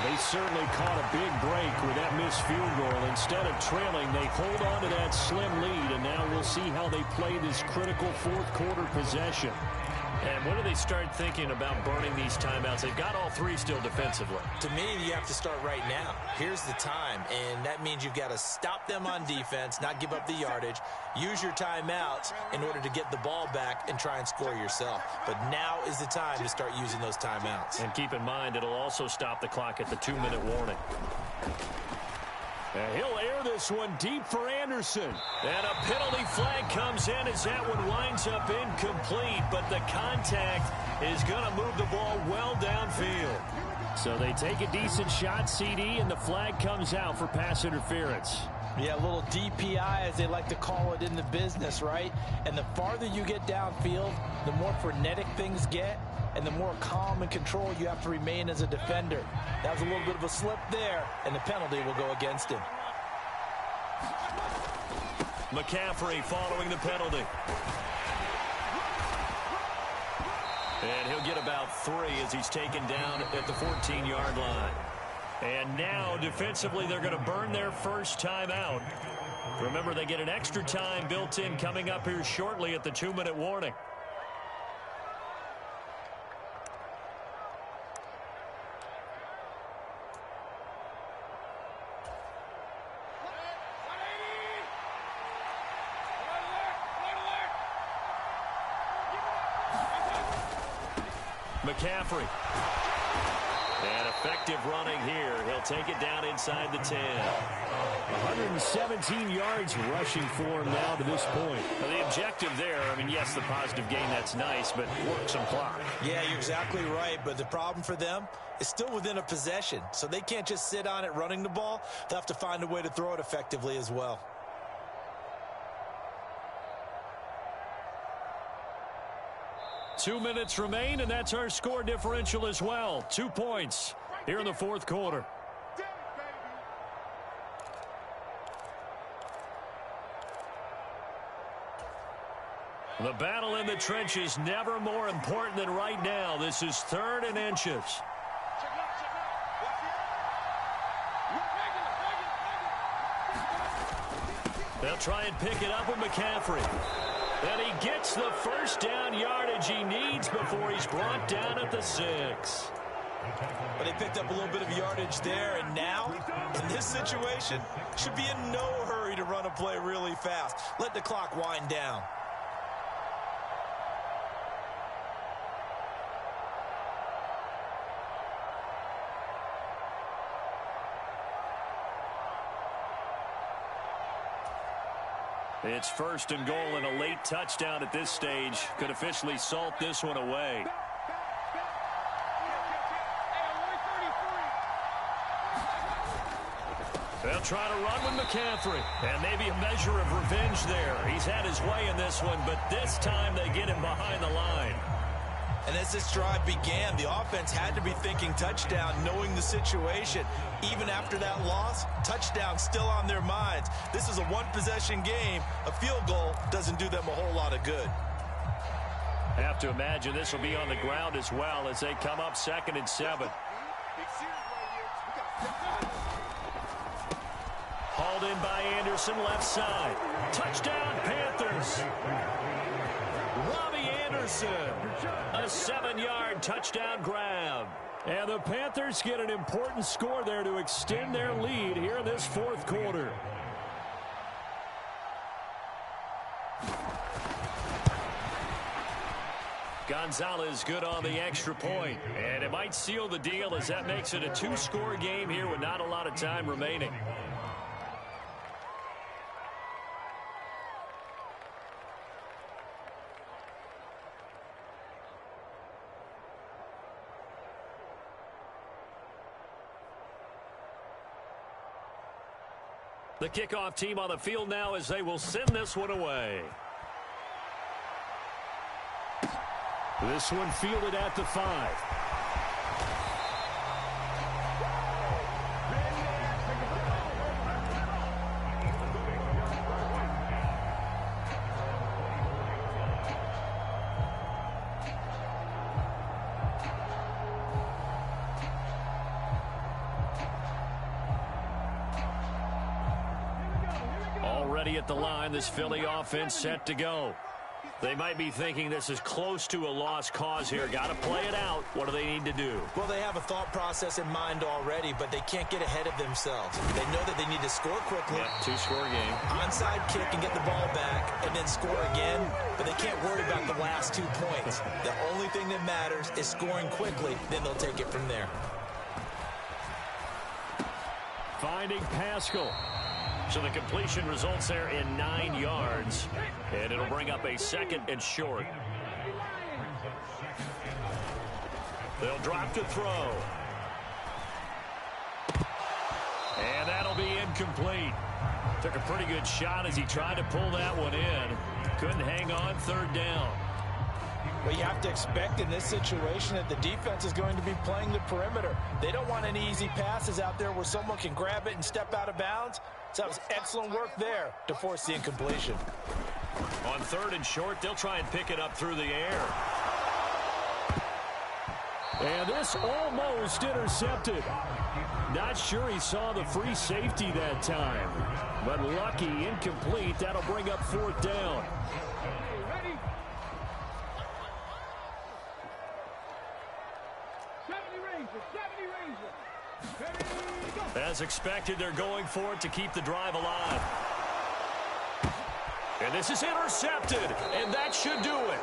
They certainly caught a big break with that missed field goal. Instead of trailing, they hold on to that slim lead, and now we'll see how they play this critical fourth quarter possession. And when do they start thinking about burning these timeouts? They've got all 3 still defensively. To me, you have to start right now. Here's the time, and that means you've got to stop them on defense, not give up the yardage, use your timeouts in order to get the ball back and try and score yourself. But now is the time to start using those timeouts. And keep in mind, it'll also stop the clock at the 2-minute warning. And he'll air this one deep for Anderson. And a penalty flag comes in as that one winds up incomplete. But the contact is going to move the ball well downfield. So they take a decent shot, CD, and the flag comes out for pass interference. Yeah, a little DPI, as they like to call it in the business, right? And the farther you get downfield, the more frenetic things get, and the more calm and control you have to remain as a defender. That was a little bit of a slip there, and the penalty will go against him. McCaffrey following the penalty. And he'll get about 3 as he's taken down at the 14-yard line. And now, defensively, they're going to burn their first time out. Remember, they get an extra time built in coming up here shortly at the 2-minute warning. McCaffrey. And effective running here. He'll take it down inside the 10. 117 yards rushing for him now to this point. Now, the objective there, I mean, yes, the positive gain, that's nice, but work some clock. Yeah, you're exactly right, but the problem for them is still within a possession, so they can't just sit on it running the ball. They'll have to find a way to throw it effectively as well. Two minutes remain, and that's our score differential as well. 2 points here in the fourth quarter. The battle in the trenches never more important than right now. This is 3rd and inches. They'll try and pick it up with McCaffrey. And he gets the first down yardage he needs before he's brought down at the 6. But they picked up a little bit of yardage there, and now, in this situation, should be in no hurry to run a play really fast. Let the clock wind down. It's 1st and goal, and a late touchdown at this stage could officially salt this one away. They'll try to run with McCaffrey, and maybe a measure of revenge there. He's had his way in this one, but this time they get him behind the line. And as this drive began, the offense had to be thinking touchdown, knowing the situation. Even after that loss, touchdown still on their minds. This is a one-possession game. A field goal doesn't do them a whole lot of good. Have to imagine this will be on the ground as well as they come up 2nd and 7. Hauled in by Anderson, left side. Touchdown, Panthers. Robbie Anderson, a 7-yard touchdown grab. And the Panthers get an important score there to extend their lead here in this 4th quarter. Gonzalez good on the extra point. And it might seal the deal as that makes it a 2-score game here with not a lot of time remaining. The kickoff team on the field now as they will send this one away. This one fielded at the 5. Already at the line, this Philly offense set to go. They might be thinking this is close to a lost cause here. Got to play it out. What do they need to do? Well, they have a thought process in mind already, but they can't get ahead of themselves. They know that they need to score quickly. Yep, 2-score game. Onside kick and get the ball back and then score again, but they can't worry about the last 2 points. The only thing that matters is scoring quickly, then they'll take it from there. Finding Pascal. So the completion results there in 9 yards, and it'll bring up a 2nd and short. They'll drop to throw. And that'll be incomplete. Took a pretty good shot as he tried to pull that one in. Couldn't hang on, 3rd down. Well, you have to expect in this situation that the defense is going to be playing the perimeter. They don't want any easy passes out there where someone can grab it and step out of bounds. So that was excellent work there to force the incompletion. On 3rd and short, they'll try and pick it up through the air. And this almost intercepted. Not sure he saw the free safety that time. But lucky, incomplete. That'll bring up 4th down. As expected, they're going for it to keep the drive alive. And this is intercepted, and that should do it.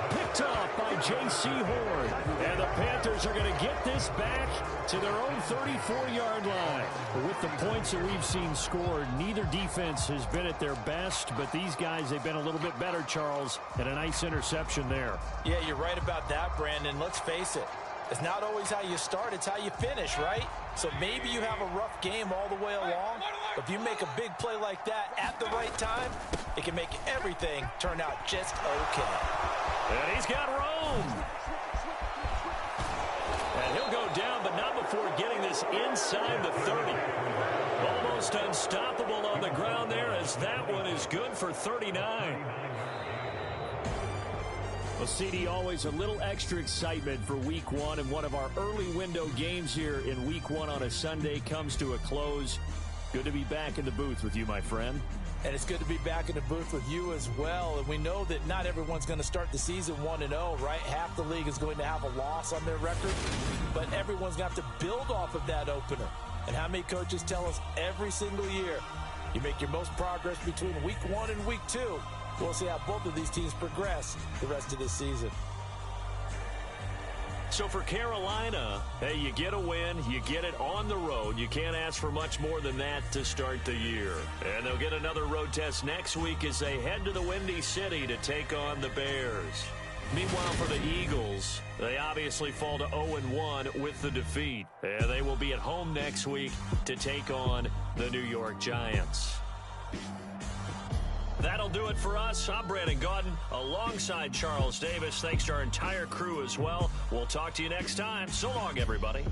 Picked up by J.C. Horn. And the Panthers are going to get this back to their own 34-yard line. With the points that we've seen scored, neither defense has been at their best, but these guys, they've been a little bit better, Charles, and a nice interception there. Yeah, you're right about that, Brandon. Let's face it. It's not always how you start, it's how you finish, right? So maybe you have a rough game all the way along, but if you make a big play like that at the right time, it can make everything turn out just okay. And he's got room. And he'll go down, but not before getting this inside the 30. Almost unstoppable on the ground there, as that one is good for 39. Well, CD, always a little extra excitement for Week 1, and one of our early window games here in Week 1 on a Sunday comes to a close. Good to be back in the booth with you, my friend. And it's good to be back in the booth with you as well. And we know that not everyone's going to start the season 1-0, right? Half the league is going to have a loss on their record, but everyone's going to have to build off of that opener. And how many coaches tell us every single year, you make your most progress between Week 1 and Week 2. We'll see how both of these teams progress the rest of this season. So for Carolina, hey, you get a win, you get it on the road. You can't ask for much more than that to start the year. And they'll get another road test next week as they head to the Windy City to take on the Bears. Meanwhile, for the Eagles, they obviously fall to 0-1 with the defeat. And they will be at home next week to take on the New York Giants. That'll do it for us. I'm Brandon Gaudin alongside Charles Davis. Thanks to our entire crew as well. We'll talk to you next time. So long, everybody.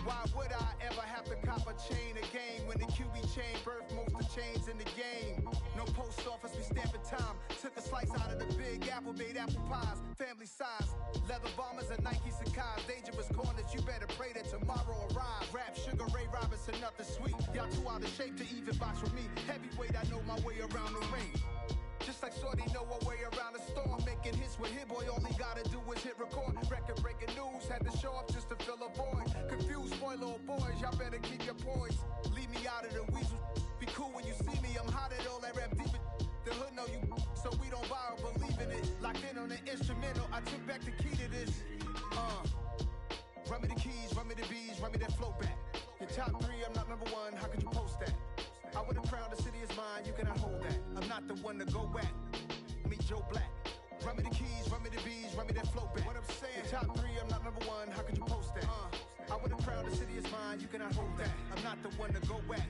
Why would I ever have to cop a chain again when the QB chain birthed most of the chains in the game? No post office, we stamping time. Took a slice out of the big apple, made apple pies, family size. Leather bombers and Nike Sacai's. Dangerous corners, you better pray that tomorrow arrives. Rap, Sugar Ray Robinson, nothing sweet. Y'all too out of shape to even box with me. Heavyweight, I know my way around the ring. Just like Shorty know her way around the storm. Making hits with Hit Boy, all he gotta do is hit record. Record breaking news, had to show up just to fill a void. Confused, spoiled little boys, y'all better keep your poise. Leave me out of the weasel. Be cool when you see me, I'm hot at all that rap deep. The hood know you, so we don't borrow, believe in it. Locked in on the instrumental, I took back the key to this. Run me the keys, run me the bees, run me that flow back. Your top three, I'm not number one, how could you post that? I would have crowned the city is mine, you cannot hold that. I'm not the one to go at. Meet Joe Black. Run me the keys, run me the bees, run me that flow back. What I'm saying, your top three, I'm not number one, how could you post that? I would have crowned the city is mine, you cannot hold that. I'm not the one to go at.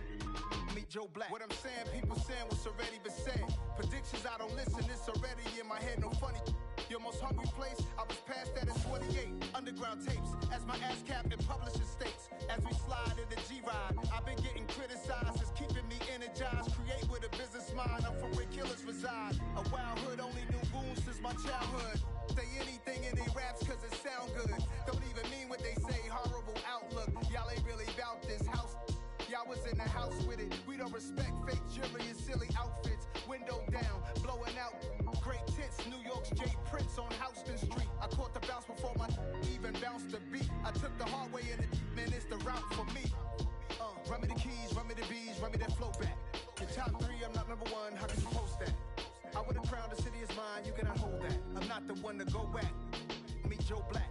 Meet Joe Black. What I'm saying, people saying what's already been said. Predictions, I don't listen, it's already in my head, no funny. Your most hungry place, I was past that at 28. Underground tapes, as my ass cap in publishing states. As we slide in the G-Ride, I've been getting criticized, it's keeping me energized. Create with a business mind, I'm from where killers reside. A wild hood, only knew goons since my childhood. Say anything in they raps cause it sound good. Don't even mean what they say, horrible outlook. Y'all ain't really about this house. Y'all was in the house with it. We don't respect fake jewelry and silly outfits. Window down, blowing out. Great tits, New York's J. Prince on Houston Street. I caught the bounce before my even bounced the beat. I took the hard way in it, man, it's the route for me. Run me the keys, run me the bees, run me that flow back. Your top three, I'm not number one, how could you post that? I would have crowned the city is mine, you cannot hold that. I'm not the one to go at. Meet Joe Black.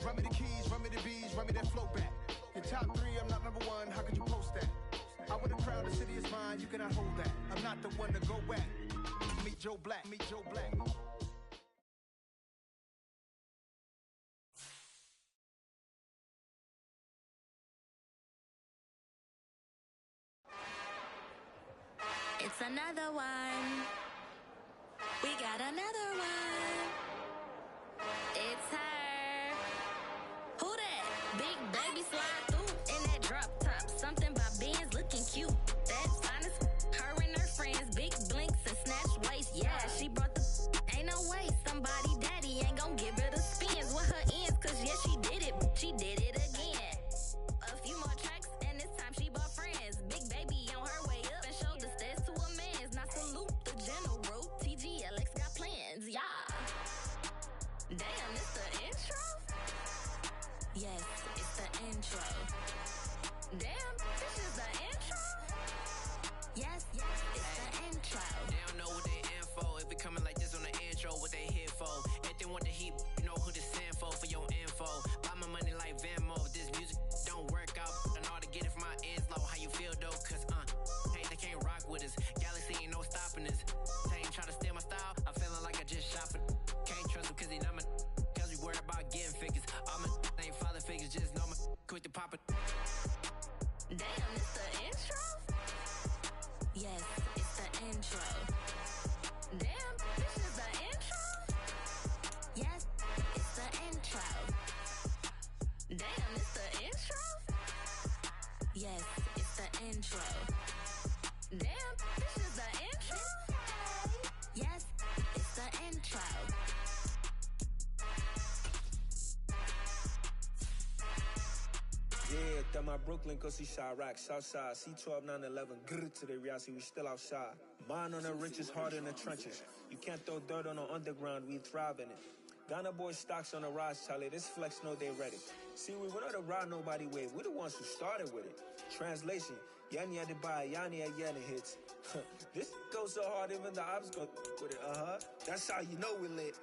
Run me the keys, run me the bees, run me that flow back. Your top three, I'm not number one, how could you post that? I would have crowned the city is mine, you cannot hold that. I'm not the one to go at. Meet Joe Black, meet Joe Black. It's another one. We got another one. It's her. Who that? Big baby slide through in that drop top. Something by Benz looking cute. That's honest. Her and her friends, big blinks and snatch waist. Yeah, she brought the. Ain't no way somebody daddy ain't gon' give her the spins with her ends. Cause yeah, she did it. She did it again. A few more tracks and this time she bought friends. Big baby on her way up and showed the stairs to a man's. Now salute the general. TGLX got plans, yeah. Damn, it's the intro? Yes, it's the intro. Damn, this is the intro? Yes, it's the intro. They don't know what they in for. If we coming like this on the intro, what they here for? If they want the heat, you know who to send for your info. Buy my money like Venmo. If this music don't work out, I know how to get it from my ends low. How you feel though? Cause hey, they can't rock with us. Galaxy ain't no stopping us. They ain't trying to steal my style. I'm feeling like I just shopping. Can't trust them cause they not my. Cause we worried about getting figures. All my ain't father figures, just know my quick to pop it. Damn, it's the intro? Yes, it's the intro. Damn, this is the intro? Yes, it's the intro. Damn, it's the intro? Yes, it's the intro. Damn, this is the intro? Yes, it's the intro. Yeah, that my Brooklyn, cause he shot rock, Southside, C12, 911, grr to the reality, we still outside. Mine on the riches, hard in the trenches. You can't throw dirt on the underground, we thrive in it. Ghana boys stocks on the rise, Charlie. This flex know they ready. See, we're not a ride nobody wave. We're the ones who started with it. Translation, Yanni had to buy, Yanni had Yanni hits. This goes so hard, even the ops go with it, That's how you know we're lit.